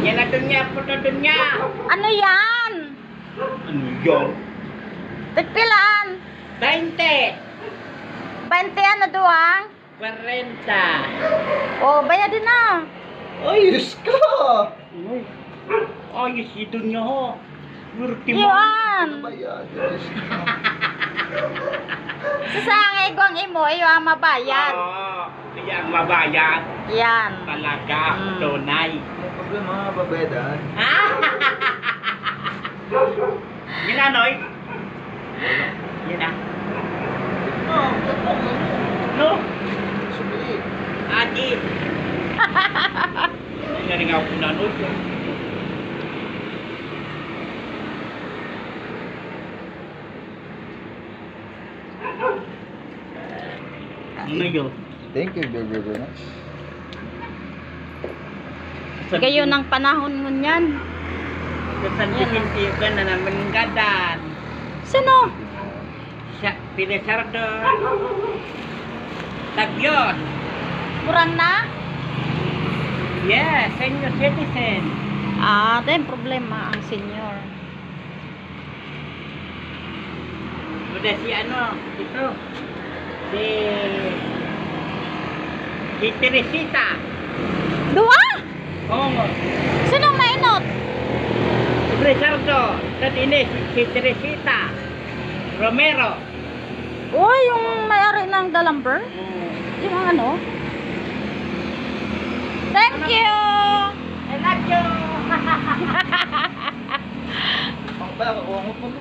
Yan na dun niya, puto dun niya. Ano yan? Ano yun? Tigpilaan. 20. 20 ano duwang? 40. Oh, bayadin na. Ayos ka! Ayos ito niya ho. Burti mo. Iwan. Ano ba yan? Ayos ka. Sasangay kong imo, iwan mabayad. Oo. Yan, mabayad. Yan. Talaga. Mm. Tunay. May problema, babayadan. Ha? Yun na, Noy. Yun na. No? Suli. Adi. Yan nga ako na, Noy. Ano yun? Thank you very, very much. Gayon ng panahon mo yan. Sasabihin ka na naman gadan. Sino? Siya, Pilisardo. Tagyon. Kurang na? Yes, senior citizen. Ah, ito yung problema ang senior. Udah si ano, ito. Si Teresita. Dua? Oo. Sino mainot? Si Pilisardo. At ini si Teresita. Romero. Oh, yung may-ari ng Dalamber? Yung ano? Thank you! I love you. Ang ba, kakuha mo pa mo.